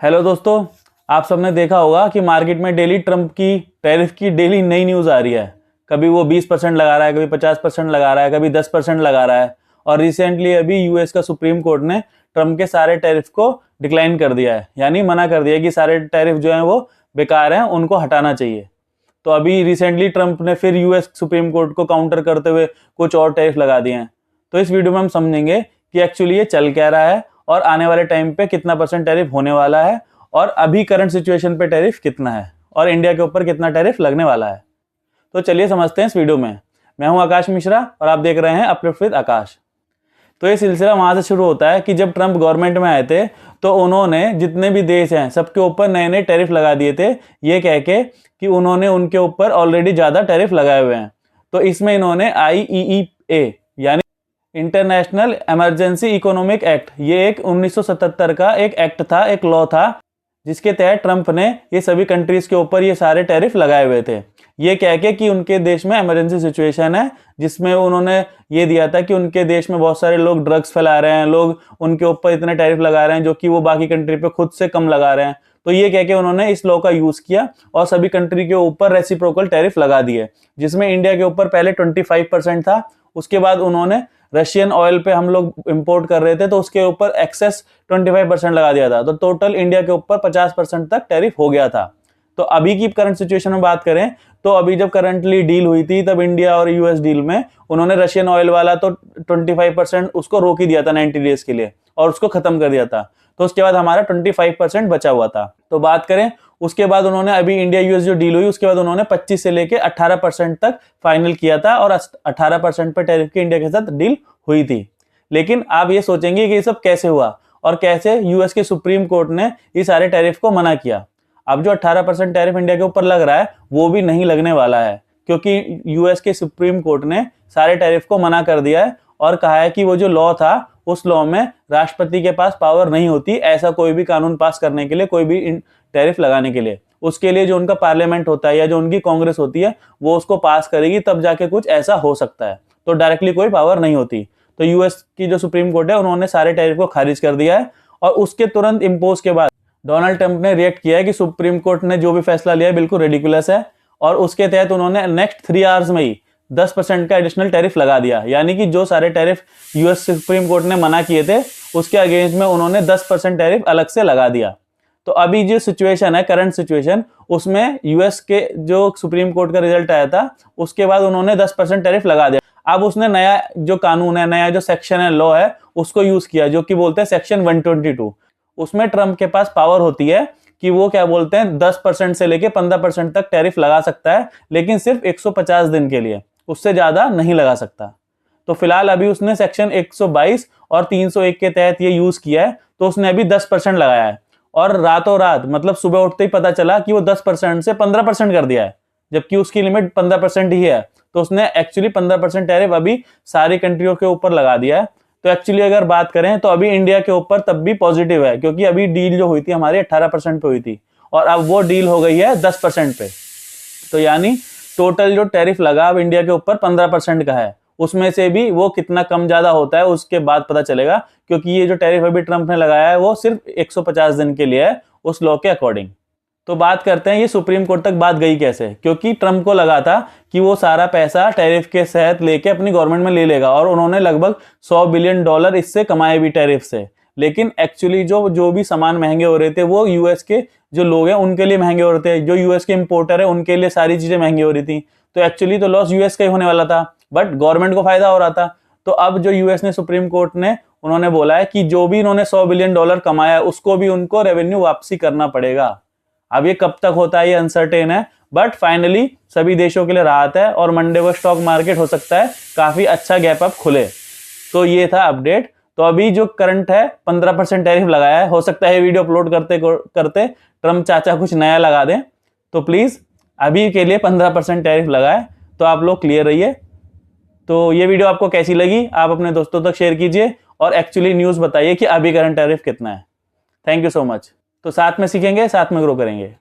Hello दोस्तों, आप सबने देखा होगा कि मार्केट में डेली ट्रंप की टैरिफ की डेली नई न्यूज़ आ रही है। कभी वो 20% लगा रहा है, कभी 50% लगा रहा है, कभी 10% लगा रहा है। और रिसेंटली अभी यूएस का सुप्रीम कोर्ट ने ट्रंप के सारे टैरिफ को डिक्लाइन कर दिया है, यानी मना कर दिया कि सारे टैरिफ जो हैं वो बेकार हैं, उनको हटाना चाहिए। तो अभी रिसेंटली ट्रंप ने फिर यूएस सुप्रीम कोर्ट को काउंटर करते हुए कुछ और टैरिफ लगा दिए हैं। तो इस वीडियो में हम समझेंगे कि एक्चुअली ये चल क्या रहा है और आने वाले टाइम पे कितना % टैरिफ होने वाला है और अभी करंट सिचुएशन पे टैरिफ कितना है और इंडिया के ऊपर कितना टैरिफ लगने वाला है। तो चलिए समझते हैं इस वीडियो में। मैं हूं आकाश मिश्रा और आप देख रहे हैं अपलिफ्ट विद आकाश। तो ये सिलसिला वहां से शुरू होता है कि जब ट्रंप गवर्नमेंट में आए थे तो उन्होंने जितने भी देश हैं सबके ऊपर नए नए टैरिफ लगा दिए थे, ये कह के कि उन्होंने उनके ऊपर ऑलरेडी ज़्यादा टैरिफ लगाए हुए हैं। तो इसमें इन्होंने IEEA यानी इंटरनेशनल इमरजेंसी इकोनॉमिक एक्ट, ये एक 1977 का एक एक्ट था, एक लॉ था, जिसके तहत ट्रंप ने ये सभी कंट्रीज के ऊपर ये सारे टैरिफ लगाए हुए थे, ये कह के कि उनके देश में इमरजेंसी सिचुएशन है, जिसमें उन्होंने ये दिया था कि उनके देश में बहुत सारे लोग ड्रग्स फैला रहे हैं, लोग उनके ऊपर इतने टैरिफ लगा रहे हैं जो कि वो बाकी कंट्री पे खुद से कम लगा रहे हैं। तो ये कह के उन्होंने इस लॉ का यूज किया और सभी कंट्री के ऊपर रेसिप्रोकल टैरिफ लगा दिए, जिसमें इंडिया के ऊपर पहले 25% था। उसके बाद उन्होंने रशियन ऑयल पे हम लोग इंपोर्ट कर रहे थे तो उसके ऊपर एक्सेस 25% लगा दिया था। तो टोटल इंडिया के ऊपर 50% तक टैरिफ हो गया था। तो अभी की करंट सिचुएशन में बात करें तो अभी जब करंटली डील हुई थी तब इंडिया और यूएस डील में उन्होंने रशियन ऑयल वाला तो 25% उसको रोक ही दिया था 90 डेज के लिए और उसको खत्म कर दिया था। तो उसके बाद हमारा 25% बचा हुआ था। तो बात करें उसके बाद उन्होंने अभी इंडिया यूएस जो डील हुई उसके बाद उन्होंने 25 से लेके 18% तक फाइनल किया था और 18% पर टैरिफ की इंडिया के साथ डील हुई थी। लेकिन आप ये सोचेंगे कि ये सब कैसे हुआ और कैसे यूएस के सुप्रीम कोर्ट ने ये सारे टैरिफ को मना किया। अब जो 18% टैरिफ इंडिया के ऊपर लग रहा है वो भी नहीं लगने वाला है, क्योंकि यूएस के सुप्रीम कोर्ट ने सारे टैरिफ को मना कर दिया है और कहा है कि वो जो लॉ था उस लॉ में राष्ट्रपति के पास पावर नहीं होती ऐसा कोई भी कानून पास करने के लिए, कोई भी टैरिफ लगाने के लिए। उसके लिए जो उनका पार्लियामेंट होता है या जो उनकी कांग्रेस होती है वो उसको पास करेगी, तब जाके कुछ ऐसा हो सकता है। तो डायरेक्टली कोई पावर नहीं होती। तो यूएस की जो सुप्रीम कोर्ट है उन्होंने सारे टैरिफ को खारिज कर दिया है और उसके तुरंत इम्पोज के बाद डोनाल्ड ट्रंप ने रिएक्ट किया है कि सुप्रीम कोर्ट ने जो भी फैसला लिया है बिल्कुल रेडिकुलस है और उसके तहत उन्होंने नेक्स्ट 3 आवर्स में ही 10% का एडिशनल टैरिफ लगा दिया। यानी कि जो सारे टैरिफ यूएस सुप्रीम कोर्ट ने मना किए थे उसके अगेंस्ट में उन्होंने 10% टैरिफ अलग से लगा दिया। तो अभी जो सिचुएशन है, करंट सिचुएशन, उसमें यूएस के जो सुप्रीम कोर्ट का रिजल्ट आया था उसके बाद उन्होंने 10% टैरिफ लगा दिया। अब उसने नया जो कानून है, नया जो सेक्शन है, लॉ है, उसको यूज किया जो कि बोलते हैं सेक्शन 122। उसमें ट्रंप के पास पावर होती है कि वो क्या बोलते हैं 10% से लेके 15% तक टैरिफ लगा सकता है, लेकिन सिर्फ 150 दिन के लिए, उससे ज्यादा नहीं लगा सकता। तो फिलहाल अभी उसने सेक्शन 122 और 301 के तहत ये यूज किया है, तो उसने अभी 10% लगाया है और रातों रात, मतलब सुबह उठते ही पता चला कि वो 10% से 15% कर दिया है, जबकि उसकी लिमिट 15% ही है। तो उसने एक्चुअली 15% टैरिफ अभी सारी कंट्रियों के ऊपर लगा दिया है। तो एक्चुअली अगर बात करें तो अभी इंडिया के ऊपर तब भी पॉजिटिव है, क्योंकि अभी डील जो हुई थी हमारी 18% पे हुई थी और अब वो डील हो गई है 10% पे। तो यानी टोटल जो टैरिफ लगा अब इंडिया के ऊपर 15% का है। उसमें से भी वो कितना कम ज्यादा होता है उसके बाद पता चलेगा, क्योंकि ये जो टैरिफ अभी ट्रंप ने लगाया है वो सिर्फ 150 दिन के लिए है उस लॉ के अकॉर्डिंग। तो बात करते हैं ये सुप्रीम कोर्ट तक बात गई कैसे, क्योंकि ट्रंप को लगा था कि वो सारा पैसा टैरिफ के तहत लेके अपनी गवर्नमेंट में ले लेगा और उन्होंने लगभग $100 बिलियन इससे कमाए भी टैरिफ से। लेकिन एक्चुअली जो भी सामान महंगे हो रहे थे वो यूएस के जो लोग हैं उनके लिए महंगे हो रहे थे, जो यूएस के इंपोर्टर है उनके लिए सारी चीजें महंगी हो रही थी। तो एक्चुअली तो लॉस यूएस का ही होने वाला था, बट गवर्नमेंट को फायदा हो रहा था। तो अब जो यूएस ने सुप्रीम कोर्ट ने उन्होंने बोला है कि जो भी इन्होंने $100 बिलियन कमाया है उसको भी उनको रेवेन्यू वापसी करना पड़ेगा। अब ये कब तक होता है ये अनसर्टेन है, बट फाइनली सभी देशों के लिए राहत है और मंडे को स्टॉक मार्केट हो सकता है काफी अच्छा गैप अप खुले। तो ये था अपडेट। तो अभी जो करंट है 15% टैरिफ लगाया है, हो सकता है वीडियो अपलोड करते करते ट्रम्प चाचा कुछ नया लगा दें। तो प्लीज अभी के लिए 15% टैरिफ लगाए, तो आप लोग क्लियर रहिए। तो ये वीडियो आपको कैसी लगी आप अपने दोस्तों तक शेयर कीजिए और एक्चुअली न्यूज़ बताइए कि अभी करंट टैरिफ कितना है। Thank you so much. तो साथ में सीखेंगे, साथ में ग्रो करेंगे।